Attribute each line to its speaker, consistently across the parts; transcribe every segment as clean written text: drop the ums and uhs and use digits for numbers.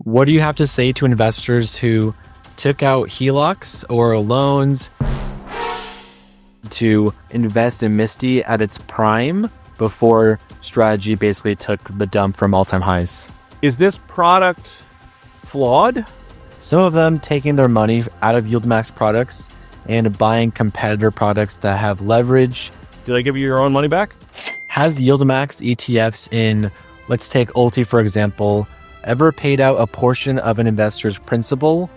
Speaker 1: What do you have to say to investors who took out HELOCs or loans to invest in MSTY at its prime before strategy basically took the dump from all-time highs?
Speaker 2: Is this product flawed?
Speaker 1: Some of them taking their money out of YieldMax products and buying competitor products that have leverage.
Speaker 2: Did I give you your own money back?
Speaker 1: Has YieldMax ETFs in, let's take ULTY for example, ever paid out a portion of an investor's principal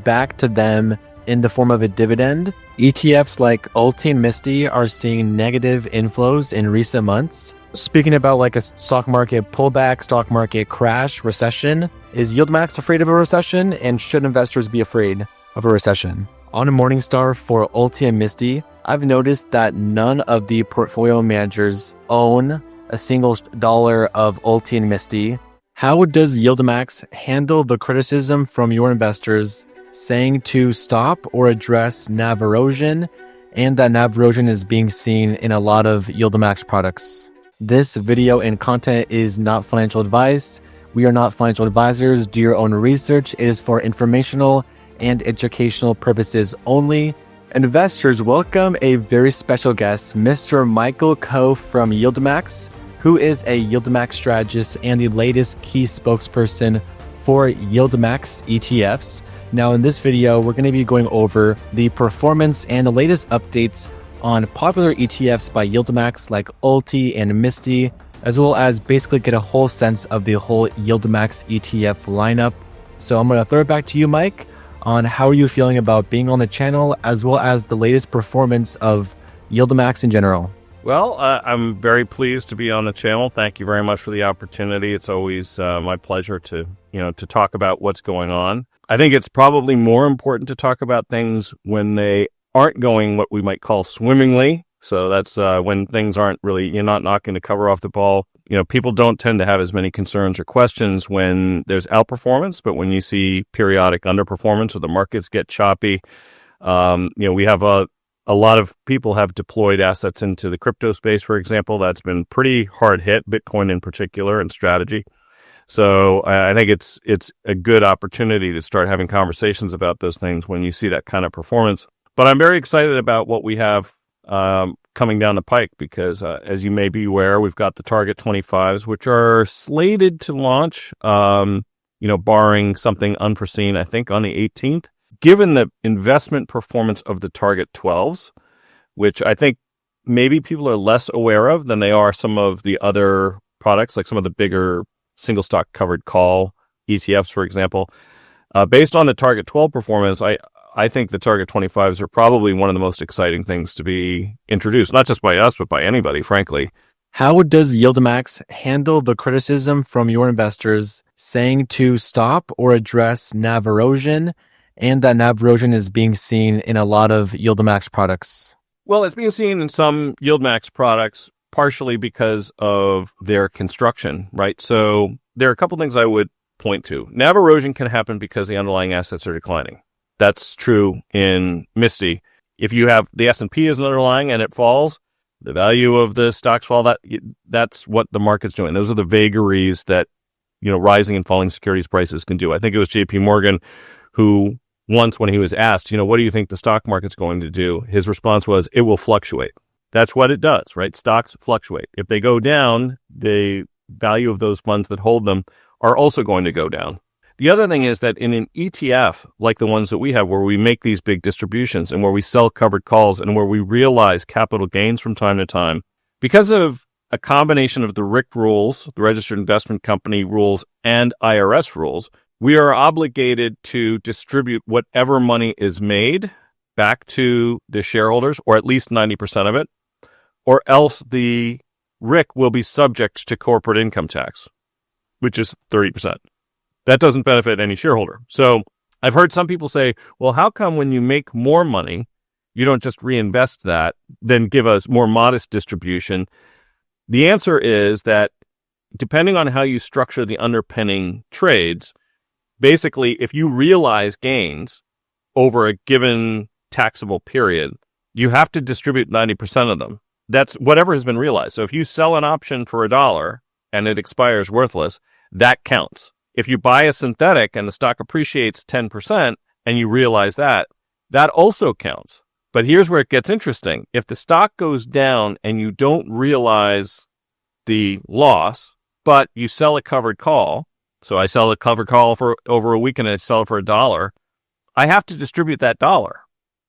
Speaker 1: back to them in the form of a dividend? ETFs like ULTY and MSTY are seeing negative inflows in recent months. Speaking about like a stock market pullback, stock market crash, recession, is YieldMax afraid of a recession, and should investors be afraid of a recession? On Morningstar for ULTY and MSTY, I've noticed that none of the portfolio managers own a single dollar of ULTY and MSTY. How does YieldMax handle the criticism from your investors saying to stop or address NAV erosion, and that NAV erosion is being seen in a lot of YieldMax products? This video and content is not financial advice. We are not financial advisors. Do your own research. It is for informational and educational purposes only. Investors, welcome a very special guest, Mr. Michael Ko from YieldMax, who is a YieldMax strategist and the latest key spokesperson for YieldMax ETFs. Now in this video, we're going to be going over the performance and the latest updates on popular ETFs by YieldMax like ULTY and MSTY, as well as basically get a whole sense of the whole YieldMax ETF lineup. So I'm going to throw it back to you, Mike, on how are you feeling about being on the channel, as well as the latest performance of YieldMax in general.
Speaker 2: Well, I'm very pleased to be on the channel. Thank you very much for the opportunity. It's always my pleasure to talk about what's going on. I think it's probably more important to talk about things when they aren't going what we might call swimmingly. So that's when things aren't really, you're not knocking the cover off the ball. People don't tend to have as many concerns or questions when there's outperformance, but when you see periodic underperformance or the markets get choppy, we have a lot of people have deployed assets into the crypto space, for example. That's been pretty hard hit, Bitcoin in particular, and strategy. So I think it's a good opportunity to start having conversations about those things when you see that kind of performance. But I'm very excited about what we have coming down the pike because, as you may be aware, we've got the Target 25s, which are slated to launch, barring something unforeseen, I think, on the 18th. Given the investment performance of the Target 12s, which I think maybe people are less aware of than they are some of the other products, like some of the bigger single stock covered call ETFs, for example, based on the Target 12 performance, I think the Target 25s are probably one of the most exciting things to be introduced, not just by us, but by anybody, frankly.
Speaker 1: How does YieldMax handle the criticism from your investors saying to stop or address NAV erosion, and that NAV erosion is being seen in a lot of YieldMax products?
Speaker 2: Well, it's being seen in some YieldMax products partially because of their construction, right? So there are a couple things I would point to. NAV erosion can happen because the underlying assets are declining. That's true in MSTY. If you have the S&P as an underlying and it falls, the value of the stocks fall. That's what the market's doing. Those are the vagaries that rising and falling securities prices can do. I think it was JP Morgan who once, when he was asked, what do you think the stock market's going to do? His response was, it will fluctuate. That's what it does, right? Stocks fluctuate. If they go down, the value of those funds that hold them are also going to go down. The other thing is that in an ETF, like the ones that we have, where we make these big distributions and where we sell covered calls and where we realize capital gains from time to time, because of a combination of the RIC rules, the Registered Investment Company rules, and IRS rules, we are obligated to distribute whatever money is made back to the shareholders, or at least 90% of it, or else the RIC will be subject to corporate income tax, which is 30%. That doesn't benefit any shareholder. So I've heard some people say, well, how come when you make more money, you don't just reinvest that, then give a more modest distribution? The answer is that depending on how you structure the underpinning trades, basically, if you realize gains over a given taxable period, you have to distribute 90% of them. That's whatever has been realized. So if you sell an option for $1 and it expires worthless, that counts. If you buy a synthetic and the stock appreciates 10% and you realize that, that also counts. But here's where it gets interesting. If the stock goes down and you don't realize the loss, but you sell a covered call, so I sell a covered call for over a week and I sell it for $1, I have to distribute that dollar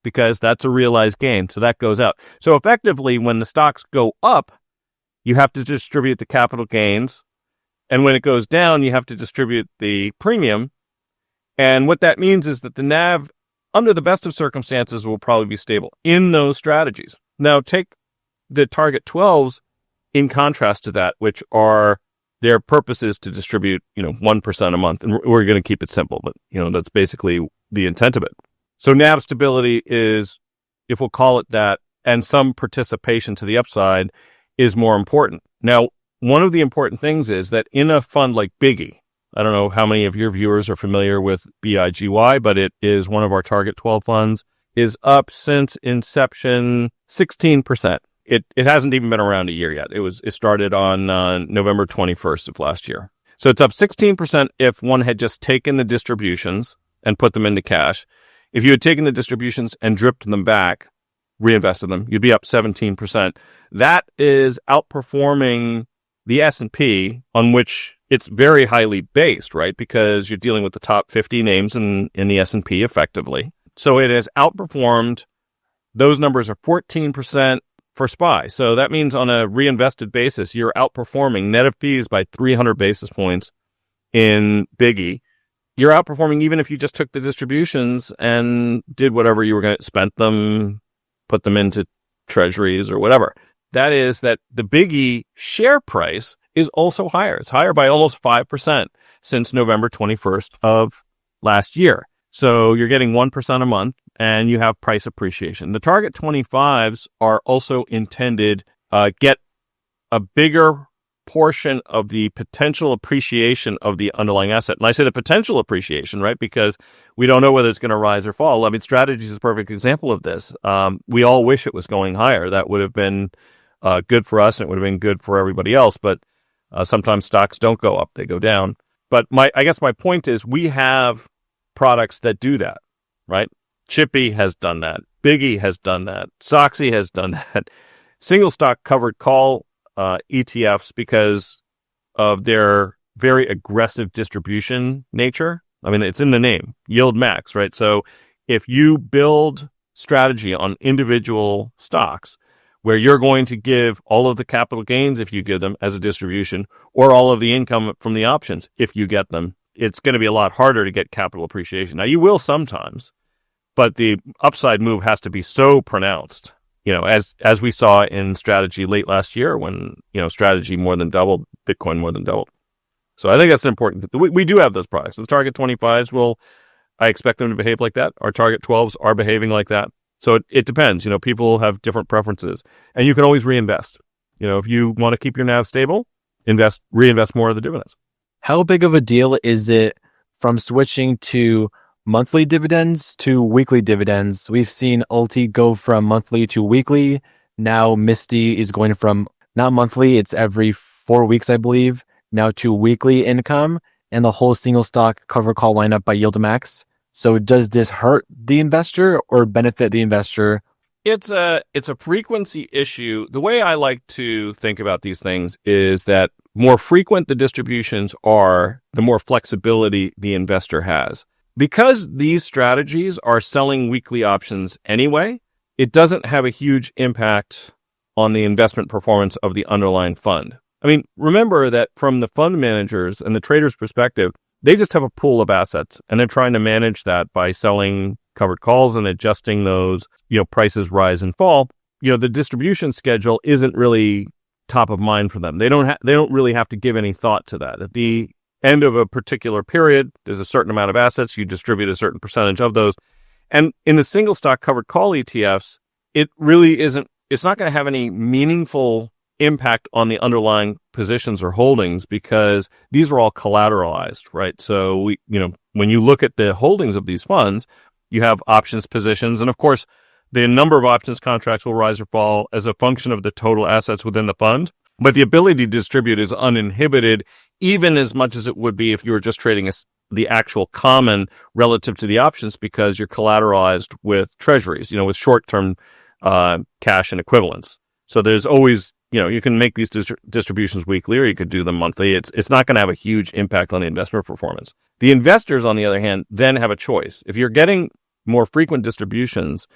Speaker 2: because that's a realized gain. So that goes out. So effectively, when the stocks go up, you have to distribute the capital gains. And when it goes down, you have to distribute the premium. And what that means is that the NAV, under the best of circumstances, will probably be stable in those strategies. Now, take the target 12s in contrast to that, which are their purpose is to distribute, 1% a month. And we're going to keep it simple, but, that's basically the intent of it. So NAV stability is, if we'll call it that, and some participation to the upside is more important. Now, one of the important things is that in a fund like BIGY, I don't know how many of your viewers are familiar with BIGY, but it is one of our target 12 funds, is up since inception 16%. It hasn't even been around a year yet. It started on November 21st of last year. So it's up 16% if one had just taken the distributions and put them into cash. If you had taken the distributions and dripped them back, reinvested them, you'd be up 17%. That is outperforming the S&P, on which it's very highly based, right? Because you're dealing with the top 50 names in the S&P effectively. So it has outperformed. Those numbers are 14% for SPY. So that means on a reinvested basis, you're outperforming net of fees by 300 basis points in BIGY. You're outperforming even if you just took the distributions and did whatever you were going to, spent them, put them into treasuries or whatever. That is that the BIGY share price is also higher. It's higher by almost 5% since November 21st of last year. So you're getting 1% a month and you have price appreciation. The target 25s are also intended get a bigger portion of the potential appreciation of the underlying asset. And I say the potential appreciation, right? Because we don't know whether it's going to rise or fall. I mean, strategy is a perfect example of this. We all wish it was going higher. That would have been good for us and it would have been good for everybody else. But sometimes stocks don't go up, they go down. But I guess my point is we have products that do that, right? Chippy has done that. BIGY has done that. SOXY has done that. Single stock covered call ETFs, because of their very aggressive distribution nature. I mean, it's in the name, YieldMax, right? So if you build strategy on individual stocks where you're going to give all of the capital gains if you give them as a distribution, or all of the income from the options if you get them, it's going to be a lot harder to get capital appreciation. Now, you will sometimes, but the upside move has to be so pronounced. As we saw in strategy late last year when, strategy more than doubled, Bitcoin more than doubled. So I think that's important. We do have those products. The target 25s I expect them to behave like that. Our target 12s are behaving like that. So it depends. People have different preferences and you can always reinvest. If you want to keep your NAV stable, reinvest more of the dividends.
Speaker 1: How big of a deal is it from switching to monthly dividends to weekly dividends? We've seen ULTY go from monthly to weekly. Now MSTY is going from not monthly, it's every 4 weeks, I believe, now to weekly income, and the whole single stock cover call lineup by YieldMax. So does this hurt the investor or benefit the investor?
Speaker 2: It's a frequency issue. The way I like to think about these things is that more frequent the distributions are, the more flexibility the investor has. Because these strategies are selling weekly options anyway, it doesn't have a huge impact on the investment performance of the underlying fund. I mean, remember that from the fund managers and the traders' perspective, they just have a pool of assets and they're trying to manage that by selling covered calls and adjusting those, prices rise and fall. The distribution schedule isn't really top of mind for them. They don't really have to give any thought to that. At the end of a particular period, there's a certain amount of assets, you distribute a certain percentage of those. And in the single stock covered call ETFs, it really isn't, it's not going to have any meaningful impact on the underlying positions or holdings because these are all collateralized, right? So when you look at the holdings of these funds, you have options positions. And of course, the number of options contracts will rise or fall as a function of the total assets within the fund. But the ability to distribute is uninhibited, even as much as it would be if you were just trading the actual common relative to the options, because you're collateralized with treasuries, with short-term cash and equivalents. So there's always, you can make these distributions weekly, or you could do them monthly. It's not going to have a huge impact on the investment performance. The investors, on the other hand, then have a choice. If you're getting more frequent distributions,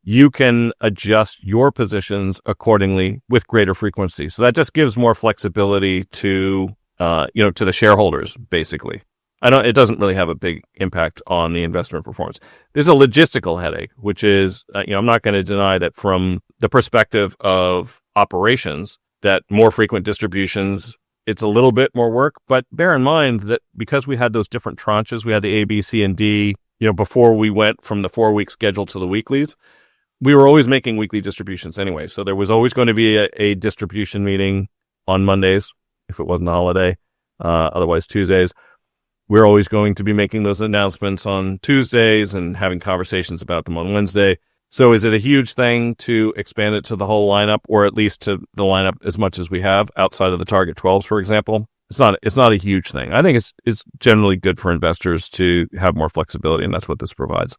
Speaker 2: you can adjust your positions accordingly with greater frequency. So that just gives more flexibility to the shareholders, basically. It doesn't really have a big impact on the investment performance. There's a logistical headache, which is, I'm not going to deny that from the perspective of operations, that more frequent distributions, it's a little bit more work. But bear in mind that because we had those different tranches, we had the A, B, C, and D, before we went from the 4-week schedule to the weeklies, we were always making weekly distributions anyway. So there was always going to be a distribution meeting on Mondays, if it wasn't a holiday, otherwise Tuesdays. We're always going to be making those announcements on Tuesdays and having conversations about them on Wednesday. So is it a huge thing to expand it to the whole lineup, or at least to the lineup as much as we have outside of the target 12s, for example? It's not a huge thing. I think it's generally good for investors to have more flexibility, and that's what this provides.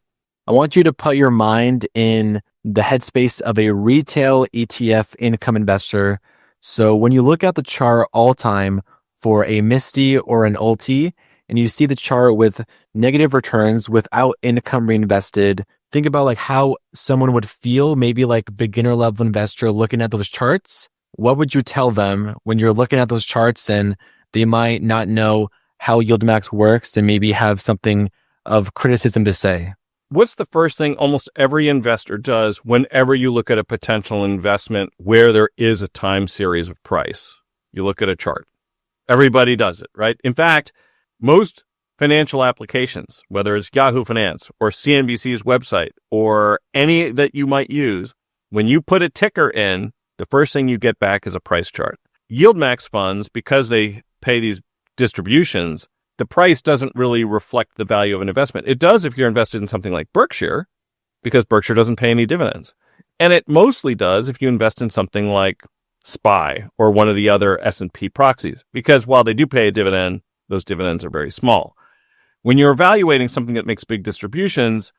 Speaker 1: I want you to put your mind in the headspace of a retail ETF income investor. So when you look at the chart all time for a MSTY or an ULTY, and you see the chart with negative returns without income reinvested, think about like how someone would feel, maybe like beginner level investor looking at those charts. What would you tell them when you're looking at those charts and they might not know how YieldMax works and maybe have something of criticism to say?
Speaker 2: What's the first thing almost every investor does whenever you look at a potential investment where there is a time series of price? You look at a chart. Everybody does it, right? In fact, most financial applications, whether it's Yahoo Finance or CNBC's website or any that you might use, when you put a ticker in, the first thing you get back is a price chart. YieldMax funds, because they pay these distributions, the price doesn't really reflect the value of an investment. It does if you're invested in something like Berkshire, because Berkshire doesn't pay any dividends. And it mostly does if you invest in something like SPY or one of the other S&P proxies, because while they do pay a dividend, those dividends are very small. When you're evaluating something that makes big distributions,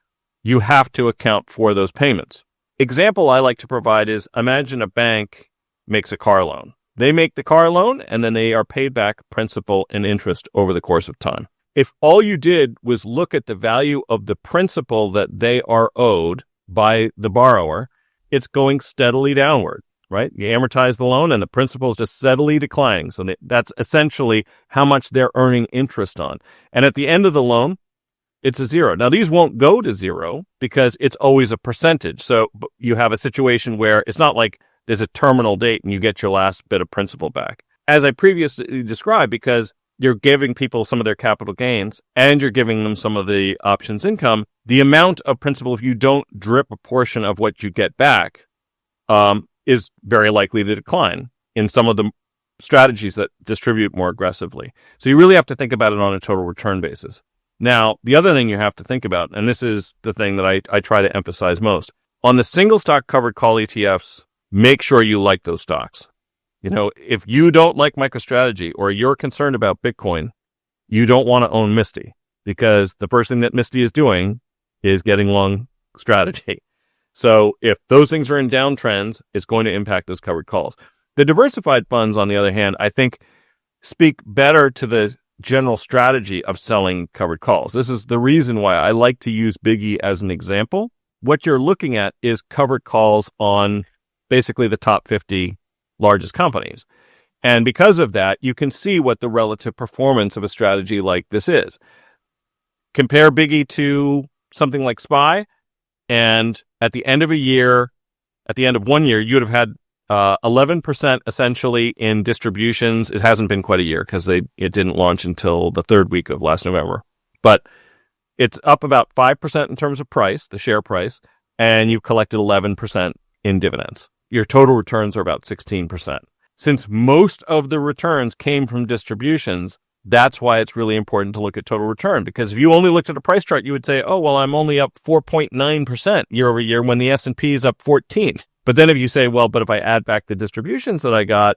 Speaker 2: you have to account for those payments. Example I like to provide is, imagine a bank makes a car loan. They make the car loan, and then they are paid back principal and interest over the course of time. If all you did was look at the value of the principal that they are owed by the borrower, it's going steadily downward, right? You amortize the loan, and the principal is just steadily declining. So that's essentially how much they're earning interest on. And at the end of the loan, it's a zero. Now, these won't go to zero because it's always a percentage. So you have a situation where it's not like there's a terminal date and you get your last bit of principal back. As I previously described, because you're giving people some of their capital gains and you're giving them some of the options income, the amount of principal, if you don't drip a portion of what you get back, is very likely to decline in some of the strategies that distribute more aggressively. So you really have to think about it on a total return basis. Now, the other thing you have to think about, and this is the thing that I try to emphasize most, on the single stock covered call ETFs, make sure you like those stocks. If you don't like MicroStrategy or you're concerned about Bitcoin, you don't want to own MSTY, because the first thing that MSTY is doing is getting long strategy. So if those things are in downtrends, it's going to impact those covered calls. The diversified funds, on the other hand, I think speak better to the general strategy of selling covered calls. This is the reason why I like to use BIGY as an example. What you're looking at is covered calls on basically the top 50 largest companies. And because of that, you can see what the relative performance of a strategy like this is. Compare BIGY to something like SPY, and at the end of 1 year, you would have had 11% essentially in distributions. It hasn't been quite a year because it didn't launch until the 3rd week of last November. But it's up about 5% in terms of price, the share price, and you've collected 11% in dividends. Your total returns are about 16%. Since most of the returns came from distributions, that's why it's really important to look at total return. Because if you only looked at a price chart, you would say, oh, well, I'm only up 4.9% year over year when the S&P is up 14. But then if you say, well, but if I add back the distributions that I got,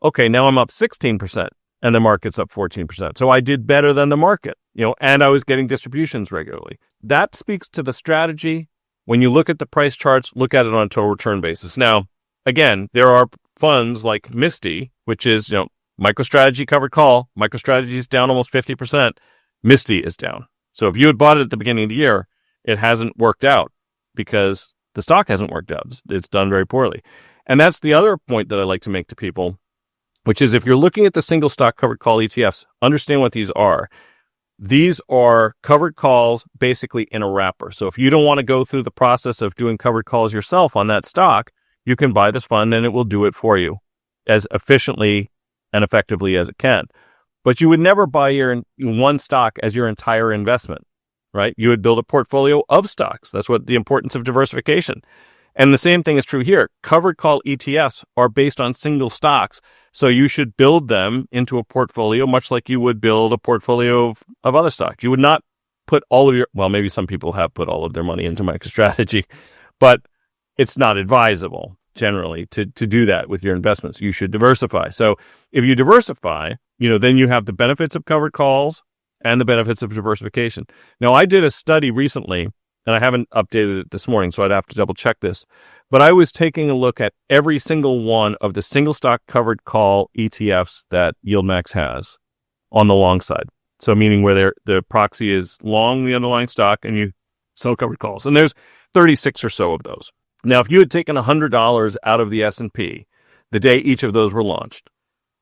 Speaker 2: okay, now I'm up 16% and the market's up 14%. So I did better than the market, and I was getting distributions regularly. That speaks to the strategy. When you look at the price charts, look at it on a total return basis. Now, again, there are funds like MSTY, which is, MicroStrategy covered call. MicroStrategy is down almost 50%. MSTY is down. So if you had bought it at the beginning of the year, it hasn't worked out because the stock hasn't worked out. It's done very poorly. And that's the other point that I like to make to people, which is if you're looking at the single stock covered call ETFs, understand what these are. These are covered calls basically in a wrapper. So if you don't want to go through the process of doing covered calls yourself on that stock, you can buy this fund and it will do it for you as efficiently and effectively as it can. But you would never buy your one stock as your entire investment, right? You would build a portfolio of stocks. That's what the importance of diversification. And the same thing is true here. Covered call ETFs are based on single stocks. So you should build them into a portfolio, much like you would build a portfolio of other stocks. You would not put all of maybe some people have put all of their money into MicroStrategy, but it's not advisable generally to do that with your investments. You should diversify. So if you diversify, then you have the benefits of covered calls and the benefits of diversification. Now, I did a study recently, and I haven't updated it this morning, so I'd have to double check this. But I was taking a look at every single one of the single stock covered call ETFs that YieldMax has on the long side. So meaning where the proxy is long the underlying stock and you sell covered calls. And there's 36 or so of those. Now, if you had taken $100 out of the S&P the day each of those were launched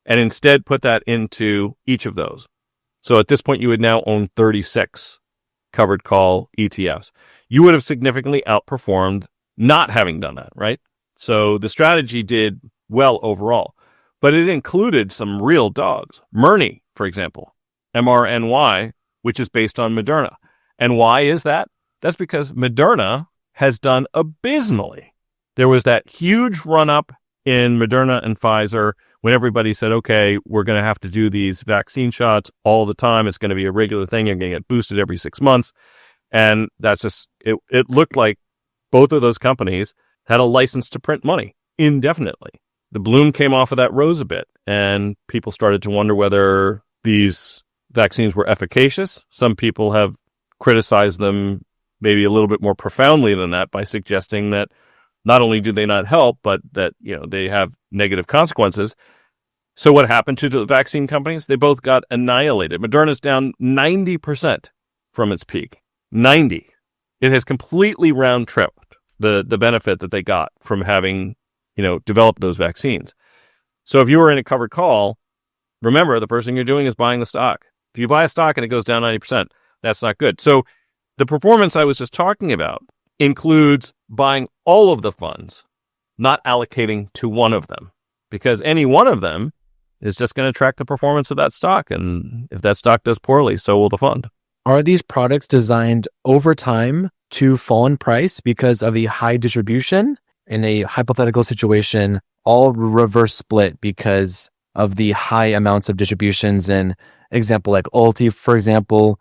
Speaker 2: and instead put that into each of those. So at this point, you would now own 36 covered call ETFs. You would have significantly outperformed not having done that, right? So the strategy did well overall, but it included some real dogs. MRNY, for example, MRNY, which is based on Moderna. And why is that? That's because Moderna has done abysmally. There was that huge run-up in Moderna and Pfizer when everybody said, okay, we're going to have to do these vaccine shots all the time. It's going to be a regular thing. You're going to get boosted every 6 months. And that's just, it looked like both of those companies had a license to print money indefinitely. The bloom came off of that rose a bit, and people started to wonder whether these vaccines were efficacious. Some people have criticized them maybe a little bit more profoundly than that by suggesting that not only do they not help, but that, they have negative consequences. So what happened to the vaccine companies? They both got annihilated. Moderna's down 90% from its peak. 90. It has completely round-tripped the benefit that they got from having, developed those vaccines. So if you were in a covered call, remember, the first thing you're doing is buying the stock. If you buy a stock and it goes down 90%, that's not good. So the performance I was just talking about includes buying all of the funds, not allocating to one of them, because any one of them is just going to track the performance of that stock. And if that stock does poorly, so will the fund.
Speaker 1: Are these products designed over time to fall in price because of the high distribution? In a hypothetical situation, all reverse split because of the high amounts of distributions. In example, like ULTY, for example.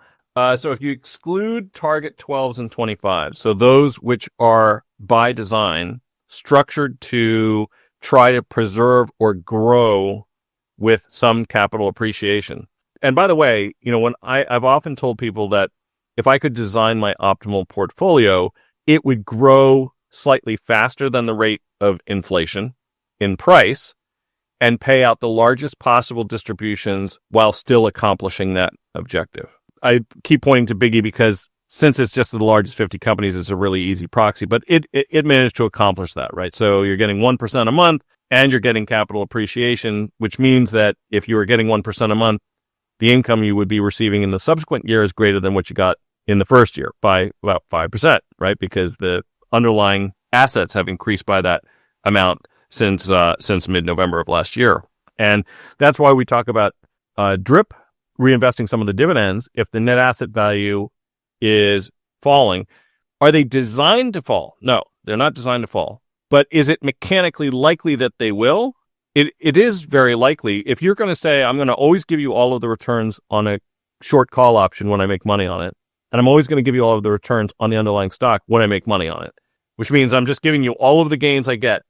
Speaker 2: So if you exclude target 12s and 25s, so those which are by design structured to try to preserve or grow with some capital appreciation. And by the way, when I've often told people that if I could design my optimal portfolio, it would grow slightly faster than the rate of inflation in price and pay out the largest possible distributions while still accomplishing that objective. I keep pointing to BIGY because since it's just the largest 50 companies, it's a really easy proxy, but it managed to accomplish that, right? So you're getting 1% a month and you're getting capital appreciation, which means that if you were getting 1% a month, the income you would be receiving in the subsequent year is greater than what you got in the first year by about 5%, right? Because the underlying assets have increased by that amount since mid-November of last year. And that's why we talk about DRIP, reinvesting some of the dividends. If the net asset value is falling, are they designed to fall? No, they're not designed to fall. But is it mechanically likely that they will? It is very likely. If you're going to say, I'm going to always give you all of the returns on a short call option when I make money on it, and I'm always going to give you all of the returns on the underlying stock when I make money on it, which means I'm just giving you all of the gains I get,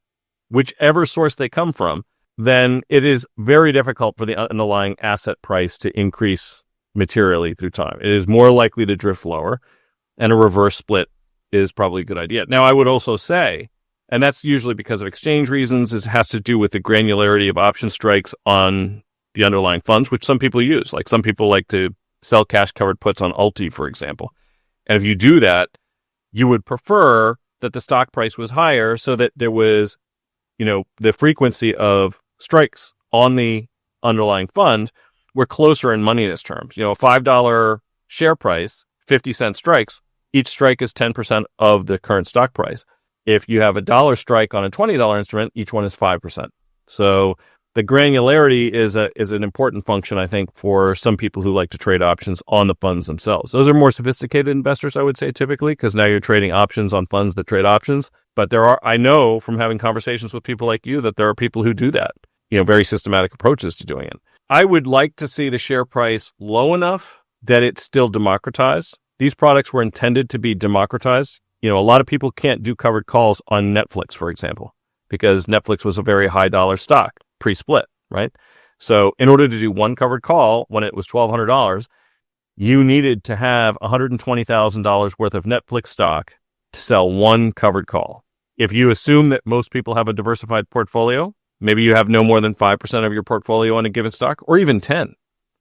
Speaker 2: whichever source they come from, then it is very difficult for the underlying asset price to increase materially through time. It is more likely to drift lower, and a reverse split is probably a good idea. Now, I would also say, and that's usually because of exchange reasons, it has to do with the granularity of option strikes on the underlying funds, which some people use. Like some people like to sell cash covered puts on ULTY, for example. And if you do that, you would prefer that the stock price was higher so that there was, the frequency of strikes on the underlying fund were closer in moneyness terms. A $5 share price, 50-cent strikes, each strike is 10% of the current stock price. If you have a dollar strike on a $20 instrument, each one is 5%. So the granularity is an important function, I think, for some people who like to trade options on the funds themselves. Those are more sophisticated investors, I would say, typically, because now you're trading options on funds that trade options. But I know from having conversations with people like you that there are people who do that, very systematic approaches to doing it. I would like to see the share price low enough that it's still democratized. These products were intended to be democratized. A lot of people can't do covered calls on Netflix, for example, because Netflix was a very high dollar stock pre-split, right? So in order to do one covered call when it was $1,200, you needed to have $120,000 worth of Netflix stock to sell one covered call. If you assume that most people have a diversified portfolio, maybe you have no more than 5% of your portfolio on a given stock, or even 10.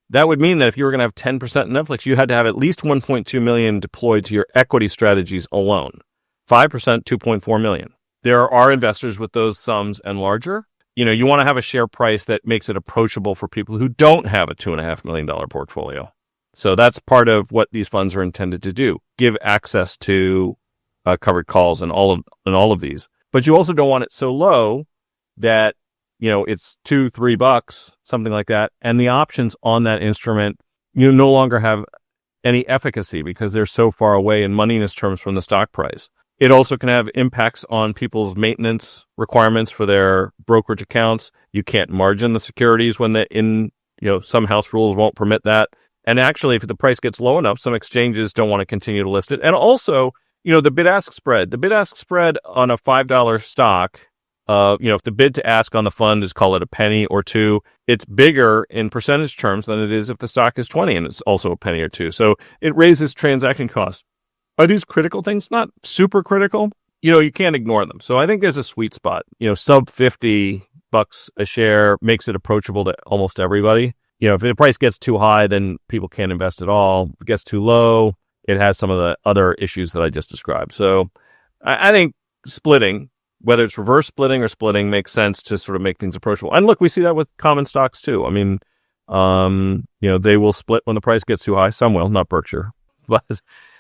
Speaker 2: That would mean that if you were going to have 10% in Netflix, you had to have at least 1.2 million deployed to your equity strategies alone. 5%, 2.4 million. There are investors with those sums and larger. You want to have a share price that makes it approachable for people who don't have a $2.5 million portfolio. So that's part of what these funds are intended to do: give access to covered calls and all of these. But you also don't want it so low that it's $2-3, something like that, and the options on that instrument no longer have any efficacy because they're so far away in moneyness terms from the stock price. It also can have impacts on people's maintenance requirements for their brokerage accounts. You can't margin the securities when some house rules won't permit that. And actually, if the price gets low enough, some exchanges don't want to continue to list it. And also, the bid-ask spread. The bid-ask spread on a $5 stock, if the bid to ask on the fund is, call it a penny or two, it's bigger in percentage terms than it is if the stock is 20 and it's also a penny or two. So it raises transaction costs. Are these critical things? Not super critical. You can't ignore them. So I think there's a sweet spot. Sub $50 a share makes it approachable to almost everybody. If the price gets too high, then people can't invest at all. If it gets too low, it has some of the other issues that I just described. So I think splitting, whether it's reverse splitting or splitting, makes sense to sort of make things approachable. And look, we see that with common stocks too. I mean, they will split when the price gets too high. Some will, not Berkshire, but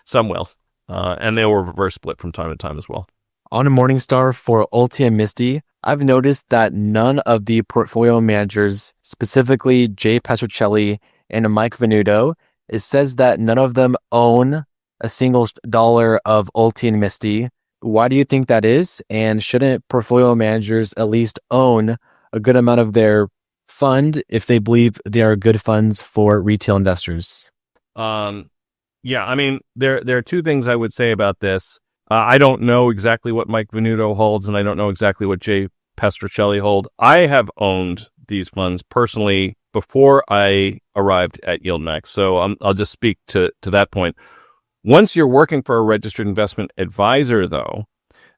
Speaker 2: some will. And they will reverse split from time to time as well.
Speaker 1: On a Morningstar for ULTY MSTY, I've noticed that none of the portfolio managers, specifically Jay Pastorcelli and Mike Venuto, it says that none of them own a single dollar of ULTY MSTY. Why do you think that is? And shouldn't portfolio managers at least own a good amount of their fund if they believe they are good funds for retail investors?
Speaker 2: Yeah, I mean, there are two things I would say about this. I don't know exactly what Mike Venuto holds, and I don't know exactly what Jay Pastorcelli hold. I have owned these funds personally before I arrived at YieldMax, so I'll just speak to that point. Once you're working for a registered investment advisor, though,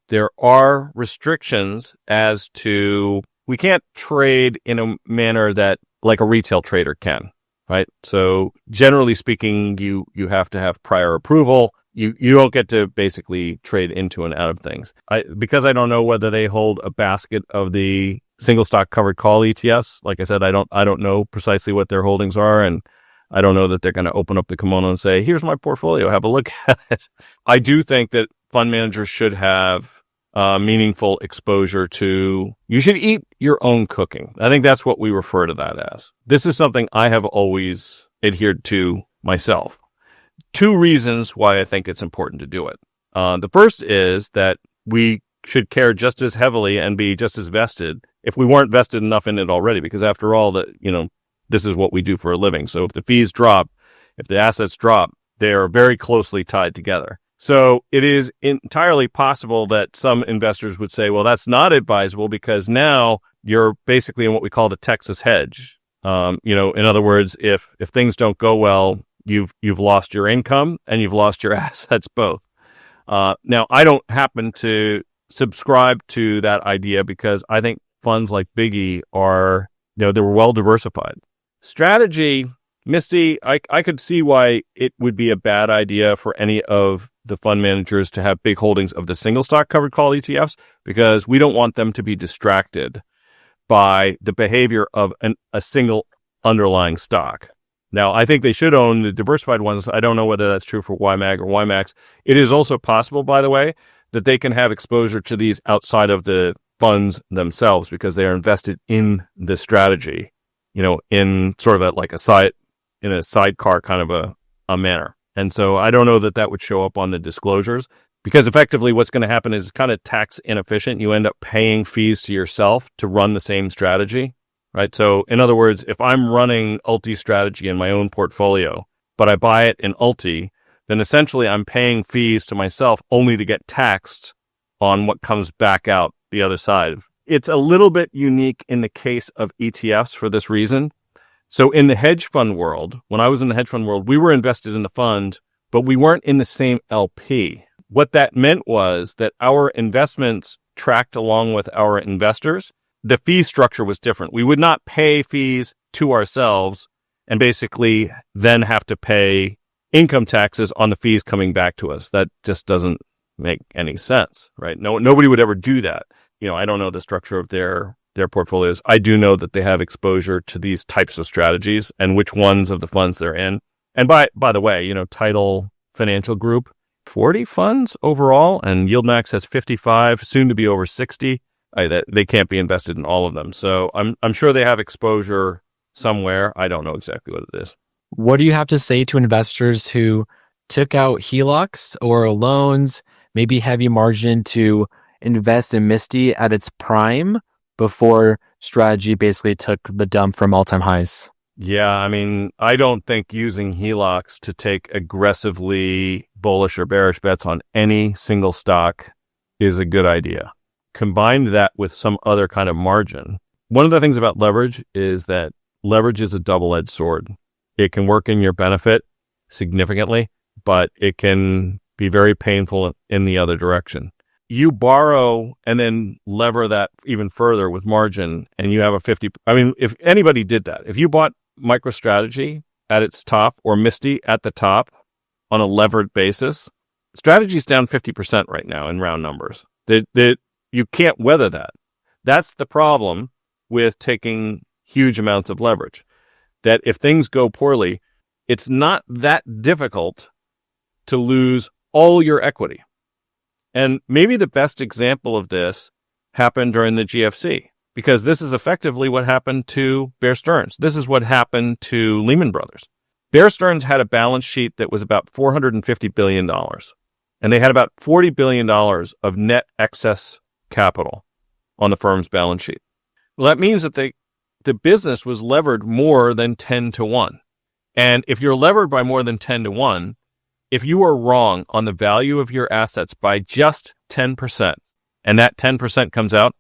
Speaker 2: there are restrictions as to we can't trade in a manner that like a retail trader can. Right. So generally speaking, you have to have prior approval. You don't get to basically trade into and out of things. Because I don't know whether they hold a basket of the single stock covered call ETFs. Like I said, I don't know precisely what their holdings are, and I don't know that they're going to open up the kimono and say, "Here's my portfolio, have a look at it." I do think that fund managers should have meaningful exposure to, you should eat your own cooking. I think that's what we refer to that as. This is something I have always adhered to myself. Two reasons why I think it's important to do it. The first is that we should care just as heavily and be just as vested if we weren't vested enough in it already, because after all, this is what we do for a living. So if the fees drop, if the assets drop, they are very closely tied together. So it is entirely possible that some investors would say, well, that's not advisable because now you're basically in what we call the Texas hedge. In other words, if things don't go well, you've lost your income and you've lost your assets both. Now, I don't happen to subscribe to that idea because I think funds like BIGY are, they're well diversified. Strategy, Misty, I could see why it would be a bad idea for any of the fund managers to have big holdings of the single stock covered call ETFs, because we don't want them to be distracted by the behavior of a single underlying stock. Now, I think they should own the diversified ones. I don't know whether that's true for YMAG or YMAX. It is also possible, by the way, that they can have exposure to these outside of the funds themselves because they are invested in the strategy, in sort of in a sidecar kind of a manner. And so I don't know that would show up on the disclosures, because effectively what's going to happen is it's kind of tax inefficient. You end up paying fees to yourself to run the same strategy, right? So in other words, if I'm running ULTY strategy in my own portfolio, but I buy it in ULTY, then essentially I'm paying fees to myself only to get taxed on what comes back out the other side. It's a little bit unique in the case of ETFs for this reason. So in the hedge fund world, when I was in the hedge fund world, we were invested in the fund, but we weren't in the same LP. What that meant was that our investments tracked along with our investors. The fee structure was different. We would not pay fees to ourselves and basically then have to pay income taxes on the fees coming back to us. That just doesn't make any sense, right? Nobody would ever do that. I don't know the structure of their portfolios. I do know that they have exposure to these types of strategies and which ones of the funds they're in. And by the way, Tidal Financial Group, 40 funds overall, and YieldMax has 55, soon to be over 60. They can't be invested in all of them. So I'm sure they have exposure somewhere. I don't know exactly what it is.
Speaker 1: What do you have to say to investors who took out HELOCs or loans, maybe heavy margin, to invest in MSTY at its prime before strategy basically took the dump from all-time highs?
Speaker 2: Yeah, I don't think using HELOCs to take aggressively bullish or bearish bets on any single stock is a good idea. Combine that with some other kind of margin. One of the things about leverage is that leverage is a double-edged sword. It can work in your benefit significantly, but it can be very painful in the other direction. You borrow and then lever that even further with margin, and you have a 50. If anybody did that, if you bought MicroStrategy at its top or MSTY at the top on a levered basis, strategy's down 50% right now in round numbers. You can't weather that. That's the problem with taking huge amounts of leverage. That if things go poorly, it's not that difficult to lose all your equity. And maybe the best example of this happened during the GFC, because this is effectively what happened to Bear Stearns. This is what happened to Lehman Brothers. Bear Stearns had a balance sheet that was about $450 billion, and they had about $40 billion of net excess capital on the firm's balance sheet. Well, that means that the business was levered more than 10 to 1. And if you're levered by more than 10 to 1, if you are wrong on the value of your assets by just 10%, and that 10% comes out,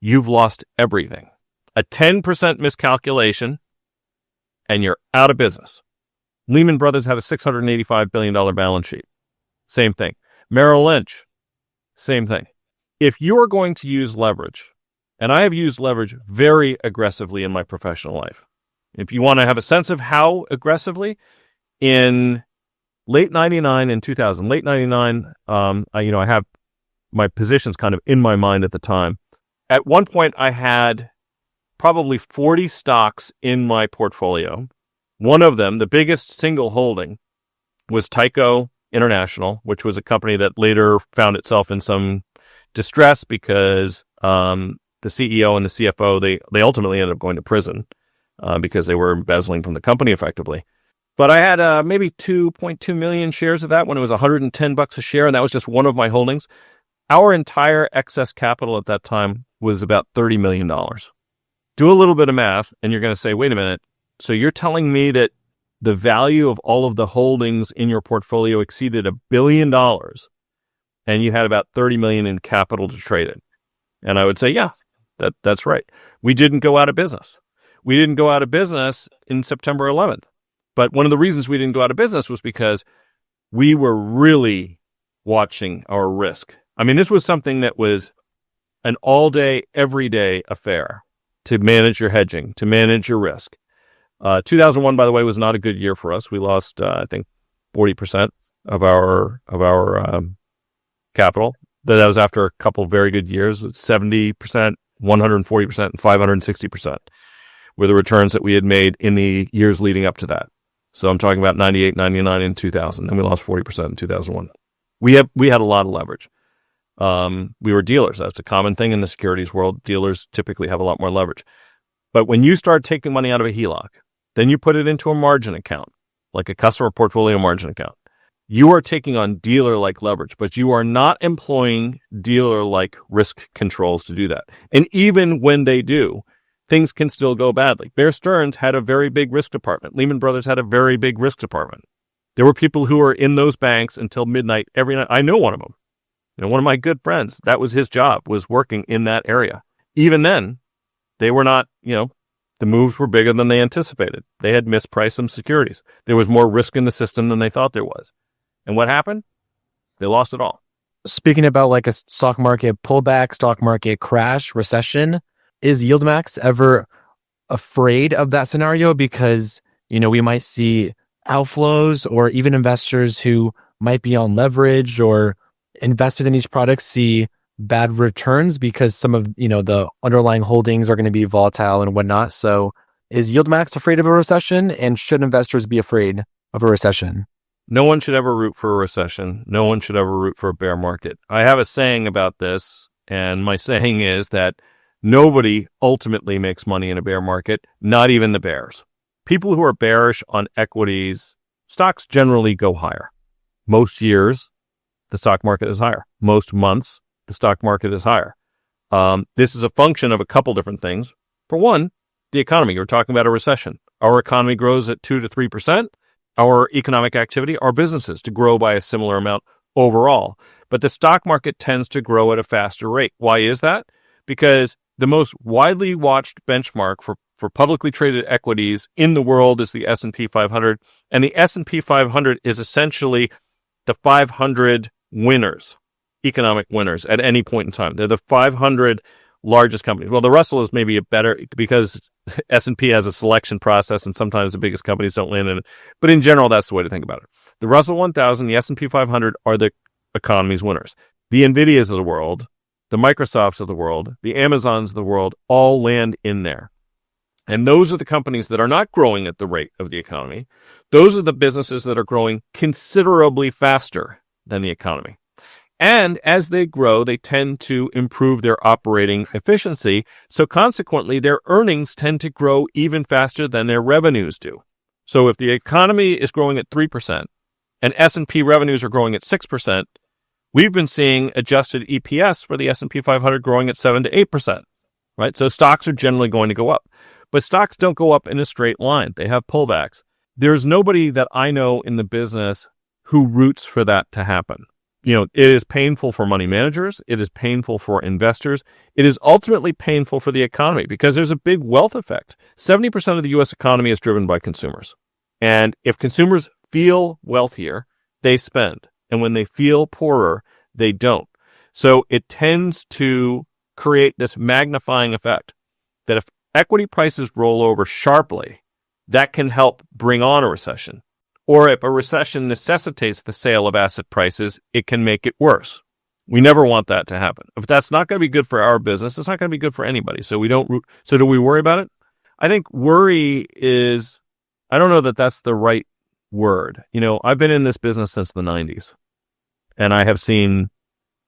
Speaker 2: you've lost everything. A 10% miscalculation, and you're out of business. Lehman Brothers had a $685 billion balance sheet. Same thing. Merrill Lynch, same thing. If you are going to use leverage, and I have used leverage very aggressively in my professional life. If you want to have a sense of how aggressively, in late 99 and 2000, late 99, I have my positions kind of in my mind at the time. At one point, I had probably 40 stocks in my portfolio. One of them, the biggest single holding, was Tyco International, which was a company that later found itself in some distress because the CEO and the CFO, they ultimately ended up going to prison because they were embezzling from the company effectively. But I had maybe 2.2 million shares of that when it was $110 a share, and that was just one of my holdings. Our entire excess capital at that time was about $30 million. Do a little bit of math, and you're going to say, wait a minute, so you're telling me that the value of all of the holdings in your portfolio exceeded $1 billion, and you had about $30 million in capital to trade it? And I would say, yeah, That's right. We didn't go out of business. We didn't go out of business in September 11th. But one of the reasons we didn't go out of business was because we were really watching our risk. I mean, this was something that was an all-day, everyday affair to manage your hedging, to manage your risk. 2001, by the way, was not a good year for us. We lost, I think, 40% of our capital. That was after a couple of very good years. 70%, 140%, and 560% were the returns that we had made in the years leading up to that. So I'm talking about 98, 99, and 2000, and we lost 40% in 2001. We had a lot of leverage. We were dealers. That's a common thing in the securities world. Dealers typically have a lot more leverage. But when you start taking money out of a HELOC, then you put it into a margin account, like a customer portfolio margin account. You are taking on dealer-like leverage, but you are not employing dealer-like risk controls to do that. And even when they do, things can still go badly. Bear Stearns had a very big risk department. Lehman Brothers had a very big risk department. There were people who were in those banks until midnight every night. I know one of them. One of my good friends, that was his job, was working in that area. Even then, they were not, the moves were bigger than they anticipated. They had mispriced some securities. There was more risk in the system than they thought there was. And what happened? They lost it all.
Speaker 1: Speaking about like a stock market pullback, stock market crash, recession, is YieldMax ever afraid of that scenario? Because, we might see outflows, or even investors who might be on leverage or invested in these products see bad returns because some of, the underlying holdings are going to be volatile and whatnot. So is YieldMax afraid of a recession, and should investors be afraid of a recession?
Speaker 2: No one should ever root for a recession. No one should ever root for a bear market. I have a saying about this, and my saying is that nobody ultimately makes money in a bear market, not even the bears. People who are bearish on equities, stocks generally go higher. Most years, the stock market is higher. Most months, the stock market is higher. This is a function of a couple different things. For one, the economy. You're talking about a recession. Our economy grows at 2 to 3%. Our economic activity, our businesses, to grow by a similar amount overall. But the stock market tends to grow at a faster rate. Why is that? Because the most widely watched benchmark for publicly traded equities in the world is the S&P 500. And the S&P 500 is essentially the 500 winners, economic winners at any point in time. They're the 500 largest companies. Well, the Russell is maybe a better, because S&P has a selection process and sometimes the biggest companies don't land in it. But in general, that's the way to think about it. The Russell 1000, the S&P 500 are the economy's winners. The NVIDIAs of the world, the Microsofts of the world, the Amazons of the world all land in there. And those are the companies that are not growing at the rate of the economy. Those are the businesses that are growing considerably faster than the economy. And as they grow, they tend to improve their operating efficiency. So consequently, their earnings tend to grow even faster than their revenues do. So if the economy is growing at 3% and S&P revenues are growing at 6%, we've been seeing adjusted EPS for the S&P 500 growing at 7 to 8%, right? So stocks are generally going to go up. But stocks don't go up in a straight line. They have pullbacks. There's nobody that I know in the business who roots for that to happen. It is painful for money managers. It is painful for investors. It is ultimately painful for the economy because there's a big wealth effect. 70% of the U.S. economy is driven by consumers. And if consumers feel wealthier, they spend. And when they feel poorer, they don't. So it tends to create this magnifying effect that if equity prices roll over sharply, that can help bring on a recession. Or if a recession necessitates the sale of asset prices, it can make it worse. We never want that to happen. If that's not going to be good for our business, it's not going to be good for anybody. So So do we worry about it? I think worry is, I don't know that that's the right word. I've been in this business since the 90s, and I have seen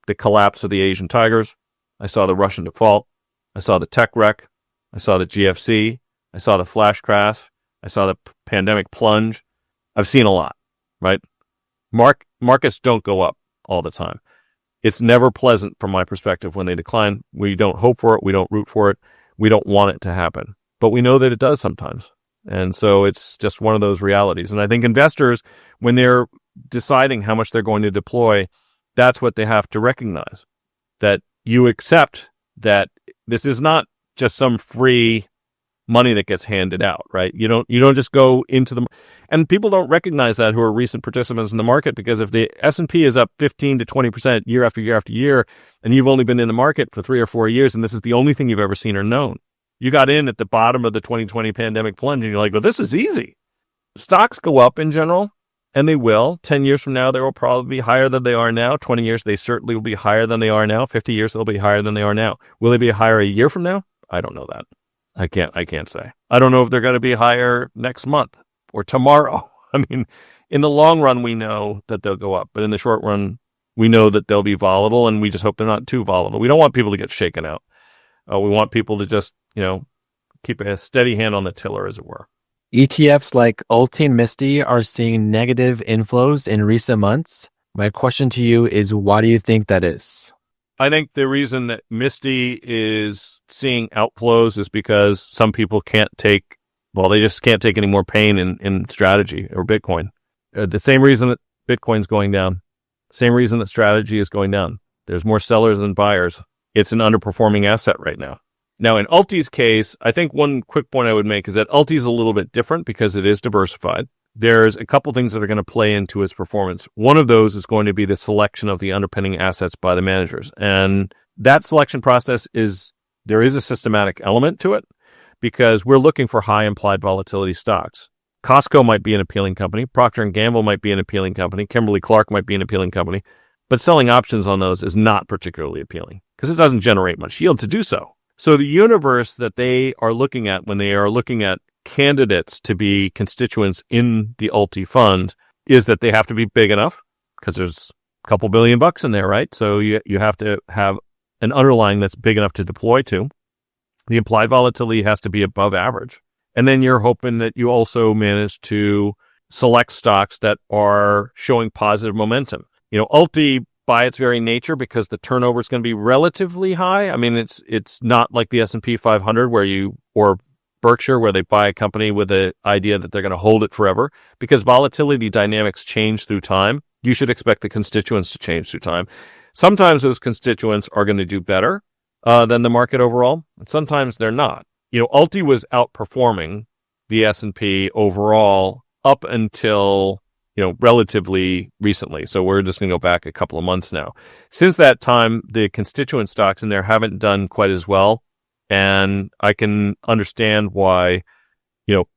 Speaker 2: the collapse of the Asian tigers. I saw the Russian default. I saw the tech wreck. I saw the GFC. I saw the flash crash. I saw the pandemic plunge. I've seen a lot, right? Markets don't go up all the time. It's never pleasant from my perspective when they decline. We don't hope for it. We don't root for it. We don't want it to happen. But we know that it does sometimes. And so it's just one of those realities. And I think investors, when they're deciding how much they're going to deploy, that's what they have to recognize. That you accept that this is not just some free money that gets handed out, right? You don't just go into the, and people don't recognize that who are recent participants in the market, because if the S&P is up 15 to 20% year after year after year, and you've only been in the market for 3 or 4 years, and this is the only thing you've ever seen or known, you got in at the bottom of the 2020 pandemic plunge, and you're like, well, this is easy. Stocks go up in general, and they will. 10 years from now, they will probably be higher than they are now. 20 years, they certainly will be higher than they are now. 50 years, they'll be higher than they are now. Will they be higher a year from now? I don't know that. I can't say. I don't know if they're going to be higher next month or tomorrow. I mean, in the long run, we know that they'll go up, but in the short run, we know that they'll be volatile, and we just hope they're not too volatile. We don't want people to get shaken out. We want people to just, keep a steady hand on the tiller, as it were.
Speaker 1: ETFs like ULTY and MSTY are seeing negative inflows in recent months. My question to you is, why do you think that is?
Speaker 2: I think the reason that MSTY is seeing outflows is because some people they just can't take any more pain in strategy or Bitcoin. The same reason that Bitcoin's going down, same reason that strategy is going down. There's more sellers than buyers. It's an underperforming asset right now. Now, in ULTY's case, I think one quick point I would make is that ULTY is a little bit different because it is diversified. There's a couple things that are going to play into its performance. One of those is going to be the selection of the underpinning assets by the managers. And that selection process there is a systematic element to it, because we're looking for high implied volatility stocks. Costco might be an appealing company. Procter & Gamble might be an appealing company. Kimberly-Clark might be an appealing company. But selling options on those is not particularly appealing because it doesn't generate much yield to do so. So the universe that they are looking at when they are looking at candidates to be constituents in the ULTY fund is that they have to be big enough, because there's a couple $1 billion in there, right? So you have to have an underlying that's big enough to deploy to. The implied volatility has to be above average. And then you're hoping that you also manage to select stocks that are showing positive momentum. ULTY, by its very nature, because the turnover is going to be relatively high. I mean, it's not like the S&P 500 or Berkshire, where they buy a company with the idea that they're going to hold it forever. Because volatility dynamics change through time, you should expect the constituents to change through time. Sometimes those constituents are going to do better than the market overall, and sometimes they're not. ULTY was outperforming the S&P overall up until relatively recently. So we're just going to go back a couple of months now. Since that time, the constituent stocks in there haven't done quite as well. And I can understand why,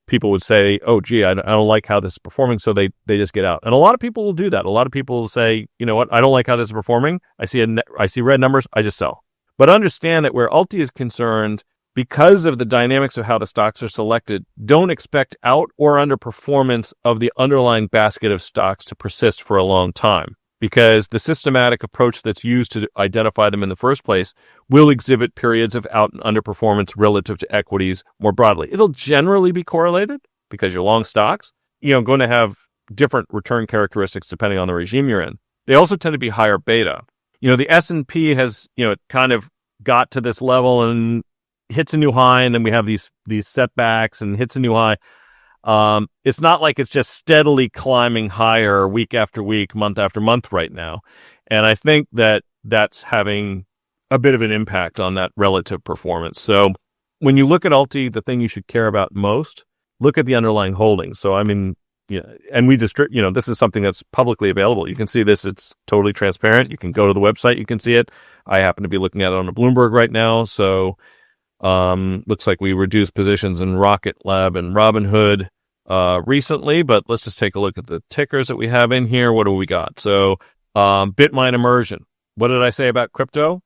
Speaker 2: people would say, oh, gee, I don't like how this is performing. So they just get out. And a lot of people will do that. A lot of people will say, you know what, I don't like how this is performing. I see red numbers. I just sell. But understand that where ULTY is concerned, because of the dynamics of how the stocks are selected, don't expect out or underperformance of the underlying basket of stocks to persist for a long time, because the systematic approach that's used to identify them in the first place will exhibit periods of out and underperformance relative to equities more broadly. It'll generally be correlated because you're long stocks, going to have different return characteristics depending on the regime you're in. They also tend to be higher beta. The S&P has, kind of got to this level and hits a new high, and then we have these setbacks and hits a new high. It's not like it's just steadily climbing higher week after week, month after month right now. And I think that that's having a bit of an impact on that relative performance. So when you look at ULTY, the thing you should care about most, look at the underlying holdings. So, I mean, and we just, this is something that's publicly available. You can see this. It's totally transparent. You can go to the website. You can see it. I happen to be looking at it on a Bloomberg right now. So, looks like we reduced positions in Rocket Lab and Robinhood recently, but let's just take a look at the tickers that we have in here. What do we got? So, Bitmine Immersion. What did I say about crypto?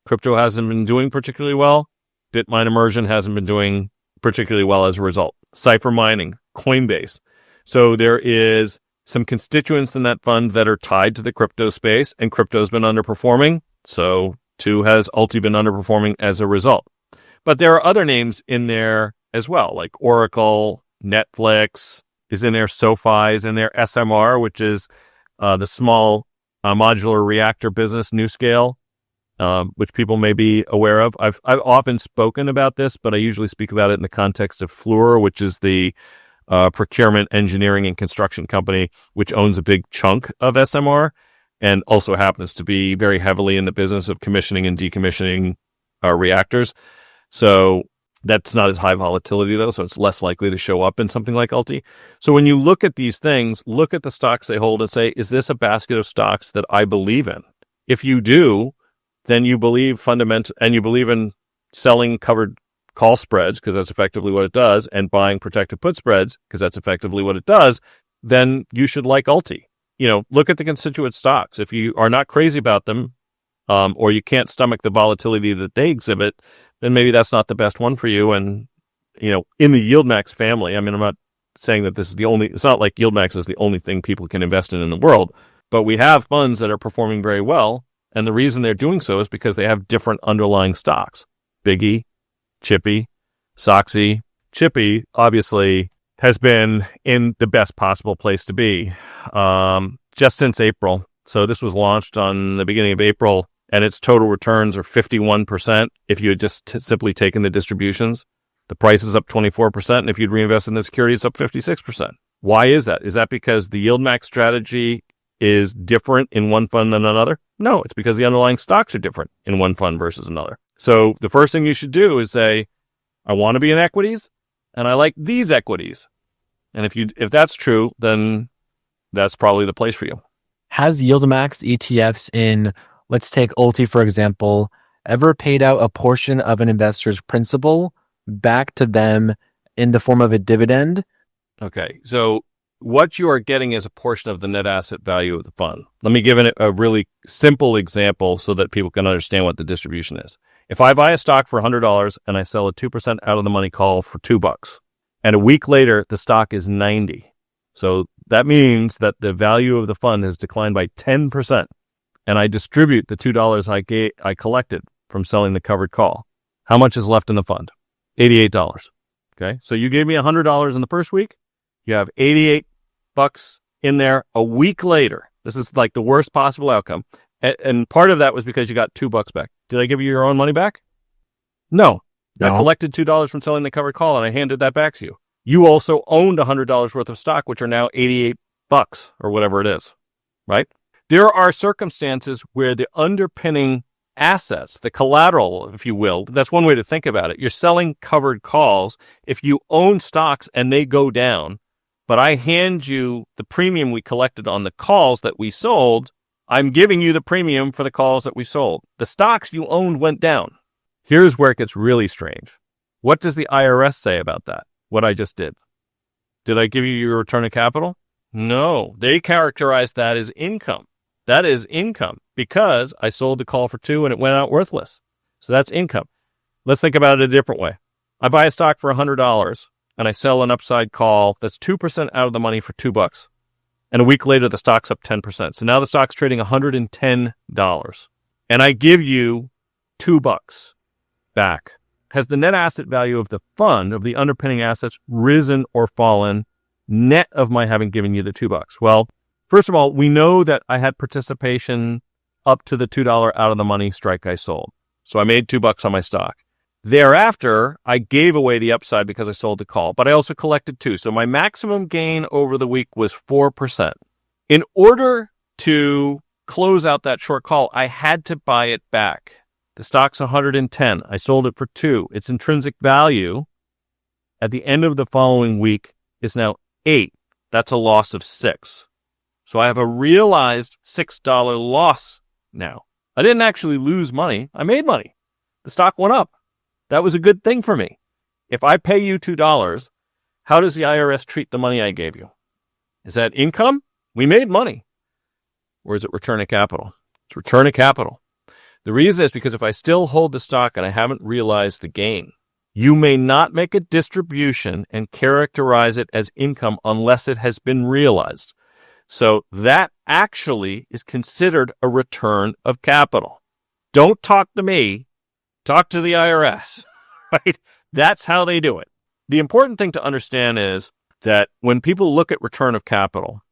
Speaker 2: Crypto hasn't been doing particularly well. Bitmine Immersion hasn't been doing particularly well as a result. Cypher Mining, Coinbase. So there is some constituents in that fund that are tied to the crypto space, and crypto's been underperforming. So too has ULTY been underperforming as a result. But there are other names in there as well, like Oracle, Netflix is in there, SoFi is in there, SMR, which is the small modular reactor business, NuScale, which people may be aware of. I've often spoken about this, but I usually speak about it in the context of Fluor, which is the procurement, engineering, and construction company, which owns a big chunk of SMR and also happens to be very heavily in the business of commissioning and decommissioning reactors. So that's not as high volatility though, so it's less likely to show up in something like ULTY. So when you look at these things, look at the stocks they hold and say, is this a basket of stocks that I believe in? If you do, then you believe and you believe in selling covered call spreads, because that's effectively what it does, and buying protected put spreads, because that's effectively what it does, then you should like ULTY. Look at the constituent stocks. If you are not crazy about them, or you can't stomach the volatility that they exhibit, then maybe that's not the best one for you. And, in the YieldMax family, I mean, I'm not saying that this is it's not like YieldMax is the only thing people can invest in the world, but we have funds that are performing very well. And the reason they're doing so is because they have different underlying stocks. BIGY, Chippy, SOXY. Chippy, obviously, has been in the best possible place to be just since April. So this was launched on the beginning of April, and its total returns are 51% if you had just simply taken the distributions. The price is up 24%, and if you'd reinvest in the security, it's up 56%. Why is that? Is that because the YieldMax strategy is different in one fund than another? No, it's because the underlying stocks are different in one fund versus another. So the first thing you should do is say, I want to be in equities, and I like these equities. And if that's true, then that's probably the place for you.
Speaker 1: Has YieldMax ETFs in, let's take ULTY for example, ever paid out a portion of an investor's principal back to them in the form of a dividend?
Speaker 2: Okay, so what you are getting is a portion of the net asset value of the fund. Let me give it a really simple example so that people can understand what the distribution is. If I buy a stock for $100 and I sell a 2% out of the money call for $2, and a week later the stock is 90, so that means that the value of the fund has declined by 10%, and I distribute the $2 I collected from selling the covered call. How much is left in the fund? $88. Okay, so you gave me $100 in the first week. You have $88 in there a week later. This is like the worst possible outcome. And part of that was because you got $2 back. Did I give you your own money back? No. I collected $2 from selling the covered call, and I handed that back to you. You also owned $100 worth of stock, which are now $88 or whatever it is, right? There are circumstances where the underpinning assets, the collateral, if you will, that's one way to think about it. You're selling covered calls. If you own stocks and they go down, but I hand you the premium we collected on the calls that we sold, I'm giving you the premium for the calls that we sold. The stocks you owned went down. Here's where it gets really strange. What does the IRS say about that? What I just did? Did I give you your return of capital? No. They characterize that as income. That is income because I sold the call for $2 and it went out worthless. So that's income. Let's think about it a different way. I buy a stock for $100 and I sell an upside call that's 2% out of the money for $2. And a week later, the stock's up 10%. So now the stock's trading $110. And I give you $2 back. Has the net asset value of the fund, of the underpinning assets, risen or fallen net of my having given you the $2? Well, first of all, we know that I had participation up to the $2 out of the money strike I sold. So I made $2 on my stock. Thereafter, I gave away the upside because I sold the call, but I also collected $2. So my maximum gain over the week was 4%. In order to close out that short call, I had to buy it back. The stock's 110. I sold it for $2. Its intrinsic value at the end of the following week is now $8. That's a loss of $6. So I have a realized $6 loss now. I didn't actually lose money. I made money. The stock went up. That was a good thing for me. If I pay you $2, how does the IRS treat the money I gave you? Is that income? We made money. Or is it return of capital? It's return of capital. The reason is because if I still hold the stock and I haven't realized the gain, you may not make a distribution and characterize it as income unless it has been realized. So that actually is considered a return of capital. Don't talk to me. Talk to the IRS, right? That's how they do it. The important thing to understand is that when people look at return of capital,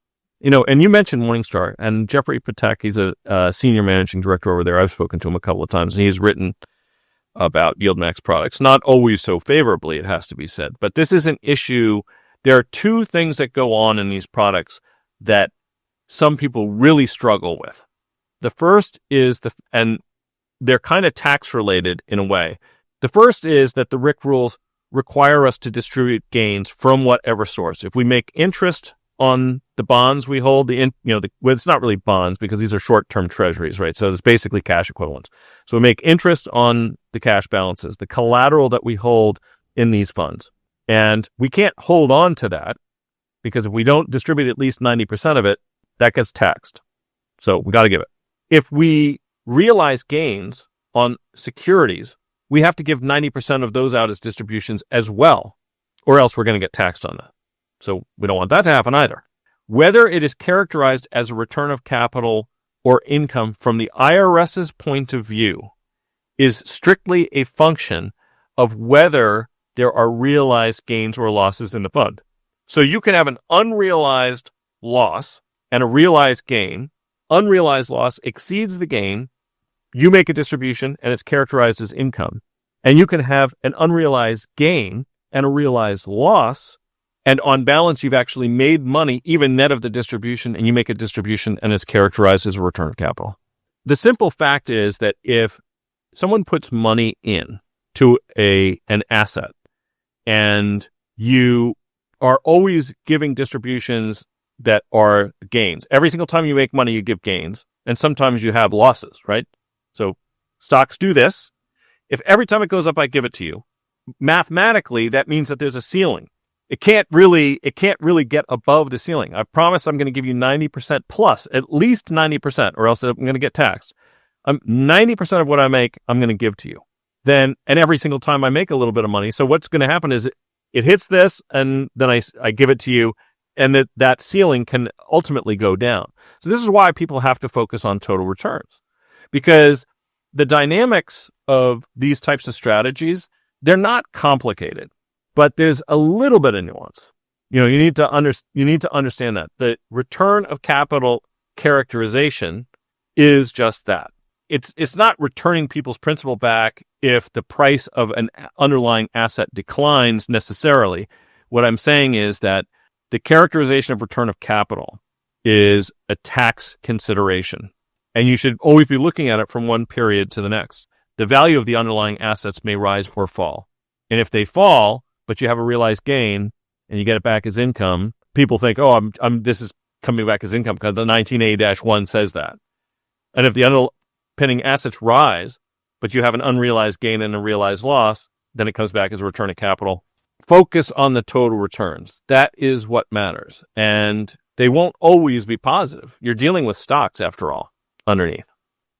Speaker 2: and you mentioned Morningstar, and Jeffrey Patek, he's a senior managing director over there. I've spoken to him a couple of times, and he's written about YieldMax products, not always so favorably, it has to be said. But this is an issue. There are two things that go on in these products that some people really struggle with. The first is they're kind of tax related in a way. The first is that the RIC rules require us to distribute gains from whatever source. If we make interest on the bonds we hold, well, it's not really bonds because these are short-term treasuries, right? So it's basically cash equivalents. So we make interest on the cash balances, the collateral that we hold in these funds. And we can't hold on to that because if we don't distribute at least 90% of it, that gets taxed. So we got to give it. If we realize gains on securities, we have to give 90% of those out as distributions as well, or else we're going to get taxed on that. So we don't want that to happen either. Whether it is characterized as a return of capital or income from the IRS's point of view is strictly a function of whether there are realized gains or losses in the fund. So you can have an unrealized loss and a realized gain. Unrealized loss exceeds the gain. You make a distribution and it's characterized as income. And you can have an unrealized gain and a realized loss. And on balance, you've actually made money, even net of the distribution, and you make a distribution and it's characterized as a return of capital. The simple fact is that if someone puts money in to an asset and you are always giving distributions that are gains, every single time you make money, you give gains, and sometimes you have losses, right? So stocks do this. If every time it goes up, I give it to you, mathematically, that means that there's a ceiling. It can't really get above the ceiling. I promise I'm going to give you 90% plus, at least 90%, or else I'm going to get taxed. 90% of what I make, I'm going to give to you. And every single time I make a little bit of money. So what's going to happen is it hits this, and then I give it to you, and that ceiling can ultimately go down. So this is why people have to focus on total returns, because the dynamics of these types of strategies, they're not complicated, but there's a little bit of nuance. You need to understand that the return of capital characterization is just that. It's not returning people's principal back if the price of an underlying asset declines necessarily. What I'm saying is that the characterization of return of capital is a tax consideration, and you should always be looking at it from one period to the next. The value of the underlying assets may rise or fall. And if they fall, but you have a realized gain and you get it back as income, people think, oh, this is coming back as income because the 19A-1 says that. And if the underpinning assets rise, but you have an unrealized gain and a realized loss, then it comes back as a return of capital. Focus on the total returns. That is what matters. And they won't always be positive. You're dealing with stocks, after all, underneath.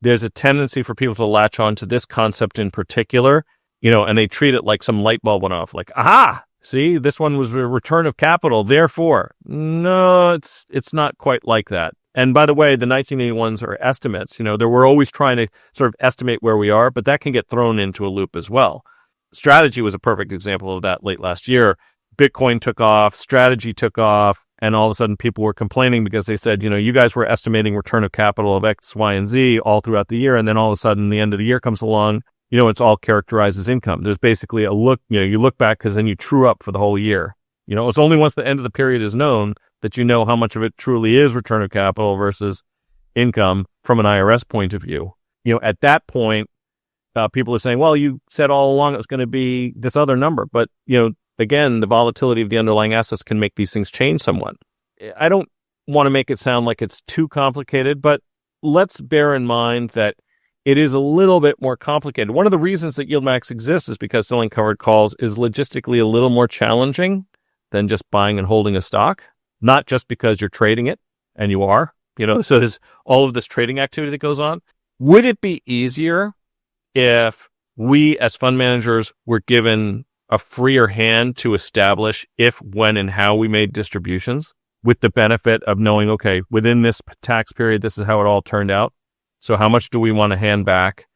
Speaker 2: There's a tendency for people to latch on to this concept in particular, and they treat it like some light bulb went off, like, aha, see, this one was a return of capital, therefore. No, it's not quite like that. And by the way, the 1981s are estimates. We're always trying to sort of estimate where we are, but that can get thrown into a loop as well. Strategy was a perfect example of that late last year. Bitcoin took off, strategy took off, and all of a sudden people were complaining because they said, you guys were estimating return of capital of X, Y, and Z all throughout the year, and then all of a sudden the end of the year comes along, it's all characterized as income. There's basically a look, you look back because then you true up for the whole year. It's only once the end of the period is known that you know how much of it truly is return of capital versus income from an IRS point of view. At that point, people are saying, well, you said all along it was going to be this other number. But, again, the volatility of the underlying assets can make these things change somewhat. I don't want to make it sound like it's too complicated, but let's bear in mind that it is a little bit more complicated. One of the reasons that YieldMax exists is because selling covered calls is logistically a little more challenging than just buying and holding a stock, not just because you're trading it, and you are, so there's all of this trading activity that goes on. Would it be easier if we as fund managers were given a freer hand to establish if, when, and how we made distributions, with the benefit of knowing, okay, within this tax period, this is how it all turned out. So how much do we want to hand back?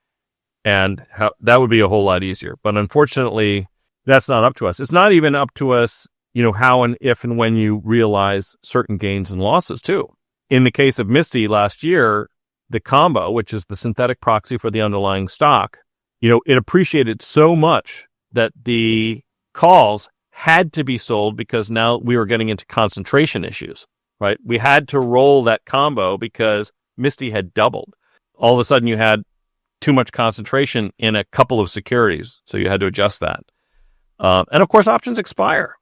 Speaker 2: And that would be a whole lot easier. But unfortunately, that's not up to us. It's not even up to us, how and if and when you realize certain gains and losses too. In the case of MSTY last year, the combo, which is the synthetic proxy for the underlying stock, it appreciated so much that the calls had to be sold because now we were getting into concentration issues, right? We had to roll that combo because MSTY had doubled. All of a sudden you had too much concentration in a couple of securities. So you had to adjust that. And of course, options expire,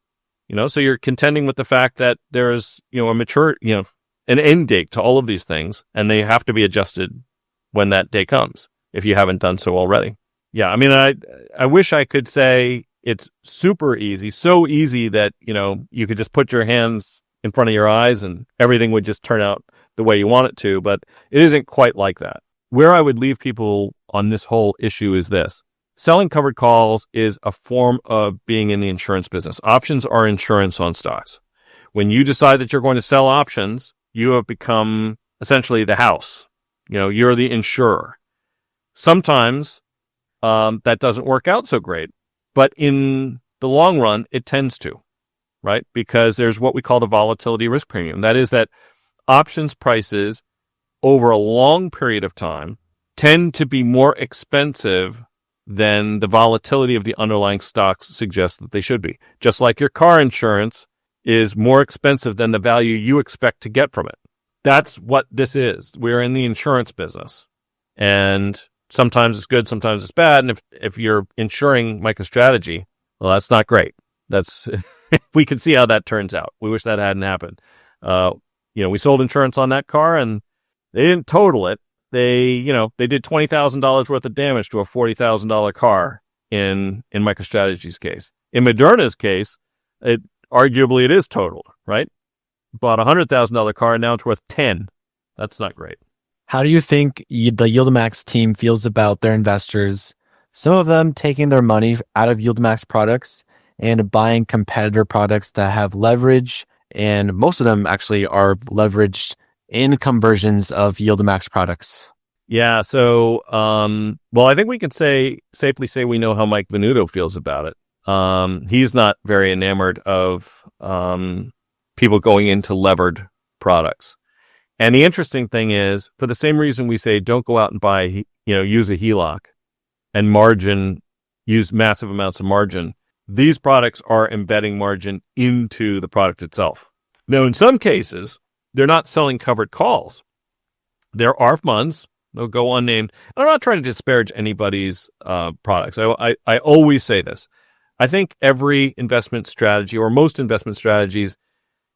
Speaker 2: so you're contending with the fact that there's, a mature, an end date to all of these things, and they have to be adjusted when that day comes, if you haven't done so already. Yeah. I mean, I wish I could say it's super easy, so easy that, you could just put your hands in front of your eyes and everything would just turn out the way you want it to, but it isn't quite like that. Where I would leave people on this whole issue is this. Selling covered calls is a form of being in the insurance business. Options are insurance on stocks. When you decide that you're going to sell options, you have become essentially the house. You're the insurer. Sometimes that doesn't work out so great, but in the long run, it tends to, right? Because there's what we call the volatility risk premium. That is that options prices over a long period of time tend to be more expensive than the volatility of the underlying stocks suggests that they should be. Just like your car insurance is more expensive than the value you expect to get from it. That's what this is. We're in the insurance business. And sometimes it's good, sometimes it's bad. And if you're insuring MicroStrategy, well, that's not great. We can see how that turns out. We wish that hadn't happened. We sold insurance on that car and they didn't total it. They did $20,000 worth of damage to a $40,000 car in MicroStrategy's case. In Moderna's case, arguably it is totaled, right? Bought a $100,000 car and now it's worth 10. That's not great.
Speaker 1: How do you think the YieldMax team feels about their investors, some of them taking their money out of YieldMax products and buying competitor products that have leverage, and most of them actually are leveraged income versions of YieldMax products?
Speaker 2: Yeah, so I think we can safely say we know how Mike Venuto feels about it. He's not very enamored of people going into levered products. And the interesting thing is, for the same reason we say don't go out and buy, use a HELOC and use massive amounts of margin, these products are embedding margin into the product itself. Now, in some cases, they're not selling covered calls. There are funds, they'll go unnamed. I'm not trying to disparage anybody's products. I always say this. I think every investment strategy, or most investment strategies,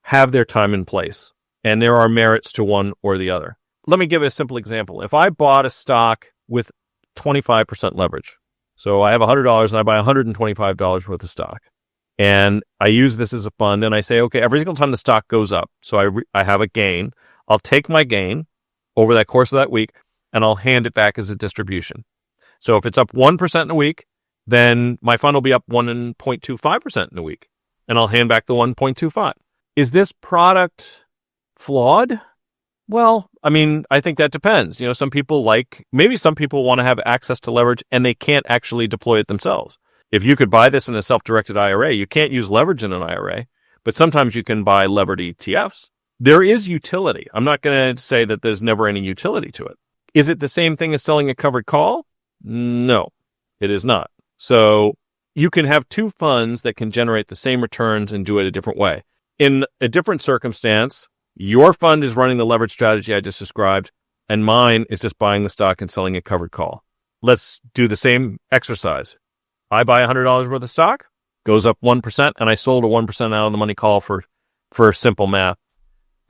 Speaker 2: have their time and place, and there are merits to one or the other. Let me give a simple example. If I bought a stock with 25% leverage, so I have $100 and I buy $125 worth of stock, and I use this as a fund, and I say, okay, every single time the stock goes up, so I have a gain, I'll take my gain over that course of that week, and I'll hand it back as a distribution. So if it's up 1% in a week, then my fund will be up 1.25% in a week, and I'll hand back the 1.25. Is this product flawed? Well, I mean, I think that depends. Some people maybe some people want to have access to leverage and they can't actually deploy it themselves. If you could buy this in a self-directed IRA, you can't use leverage in an IRA, but sometimes you can buy levered ETFs. There is utility. I'm not going to say that there's never any utility to it. Is it the same thing as selling a covered call? No, it is not. So you can have two funds that can generate the same returns and do it a different way. In a different circumstance, your fund is running the leverage strategy I just described, and mine is just buying the stock and selling a covered call. Let's do the same exercise. I buy $100 worth of stock, goes up 1%, and I sold a 1% out of the money call for simple math,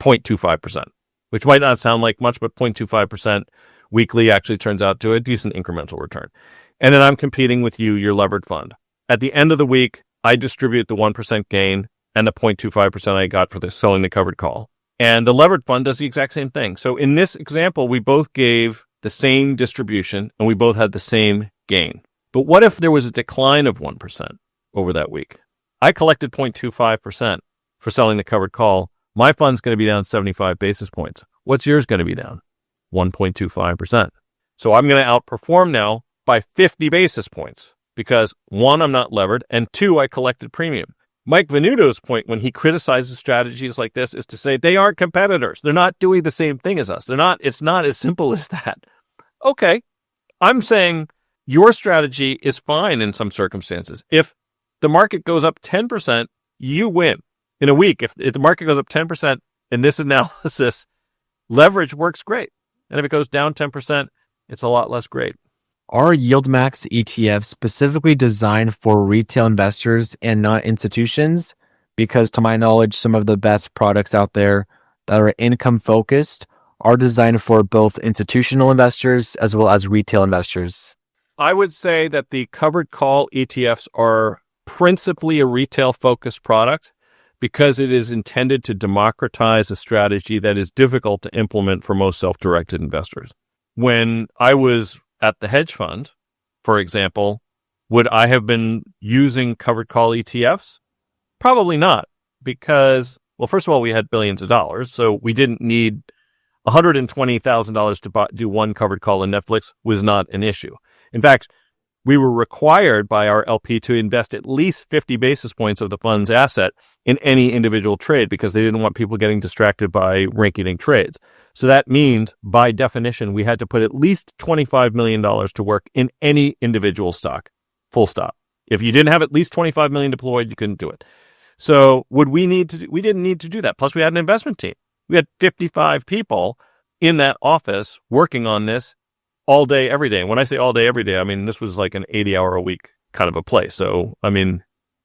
Speaker 2: 0.25%, which might not sound like much, but 0.25% weekly actually turns out to a decent incremental return. And then I'm competing with you, your levered fund. At the end of the week, I distribute the 1% gain and the 0.25% I got for selling the covered call. And the levered fund does the exact same thing. So in this example, we both gave the same distribution and we both had the same gain. But what if there was a decline of 1% over that week? I collected 0.25% for selling the covered call. My fund's going to be down 75 basis points. What's yours going to be down? 1.25%. So I'm going to outperform now by 50 basis points because one, I'm not levered, and two, I collected premium. Mike Venuto's point when he criticizes strategies like this is to say they aren't competitors. They're not doing the same thing as us. It's not as simple as that. Okay, I'm saying your strategy is fine in some circumstances. If the market goes up 10%, you win. In a week, if the market goes up 10% in this analysis, leverage works great. And if it goes down 10%, it's a lot less great.
Speaker 1: Are YieldMax ETFs specifically designed for retail investors and not institutions? Because to my knowledge, some of the best products out there that are income focused are designed for both institutional investors as well as retail investors.
Speaker 2: I would say that the covered call ETFs are principally a retail focused product because it is intended to democratize a strategy that is difficult to implement for most self-directed investors. When I was at the hedge fund, for example, would I have been using covered call ETFs? Probably not, because, well, first of all, we had billions of dollars, so we didn't need $120,000 to do one covered call, and Netflix was not an issue. In fact, we were required by our LP to invest at least 50 basis points of the fund's asset in any individual trade because they didn't want people getting distracted by rinky-dink trades. So that means, by definition, we had to put at least $25 million to work in any individual stock, full stop. If you didn't have at least $25 million deployed, you couldn't do it. So we didn't need to do that. Plus, we had an investment team. We had 55 people in that office working on this all day, every day. And when I say all day, every day, I mean, this was like an 80-hour-a-week kind of a place. So, I mean,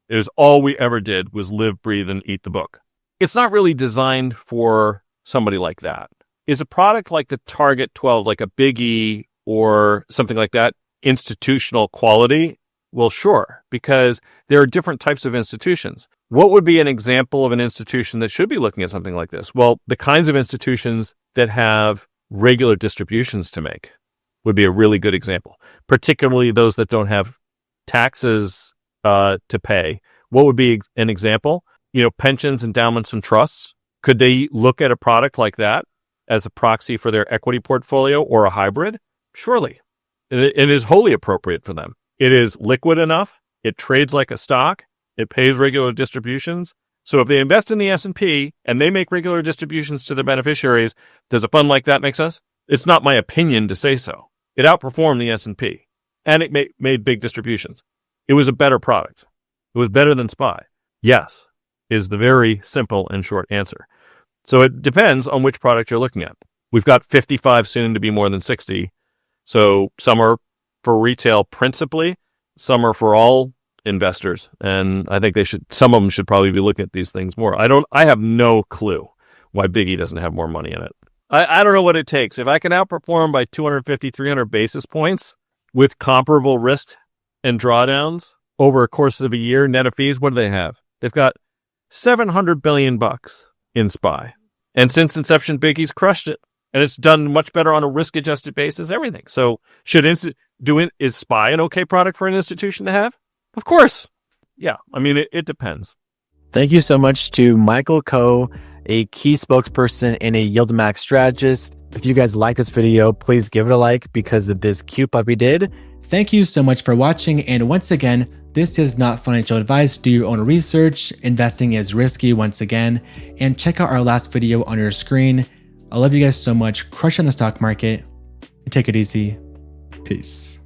Speaker 2: it was all we ever did was live, breathe, and eat the book. It's not really designed for somebody like that. Is a product like the Target 12, like a BIGY or something like that, institutional quality? Well, sure, because there are different types of institutions. What would be an example of an institution that should be looking at something like this? Well, the kinds of institutions that have regular distributions to make would be a really good example, particularly those that don't have taxes to pay. What would be an example? Pensions, endowments, and trusts. Could they look at a product like that as a proxy for their equity portfolio or a hybrid? Surely. It is wholly appropriate for them. It is liquid enough. It trades like a stock. It pays regular distributions. So if they invest in the S&P and they make regular distributions to their beneficiaries, does a fund like that make sense? It's not my opinion to say so. It outperformed the S&P, and it made big distributions. It was a better product. It was better than SPY. Yes, is the very simple and short answer. So it depends on which product you're looking at. We've got 55 soon to be more than 60. So some are for retail principally, some are for all investors. And I think some of them should probably be looking at these things more. I have no clue why BIGY doesn't have more money in it. I don't know what it takes. If I can outperform by 250, 300 basis points with comparable risk and drawdowns over a course of a year, net of fees, what do they have? They've got $700 billion in SPY. And since inception, BIGY's crushed it. And it's done much better on a risk-adjusted basis, everything. So is SPY an okay product for an institution to have? Of course. Yeah, I mean, it depends.
Speaker 1: Thank you so much to Michael Coe, a key spokesperson and a YieldMax strategist. If you guys like this video, please give it a like because of this cute puppy did. Thank you so much for watching. And once again, this is not financial advice. Do your own research. Investing is risky once again. And check out our last video on your screen. I love you guys so much. Crush on the stock market and take it easy. Peace.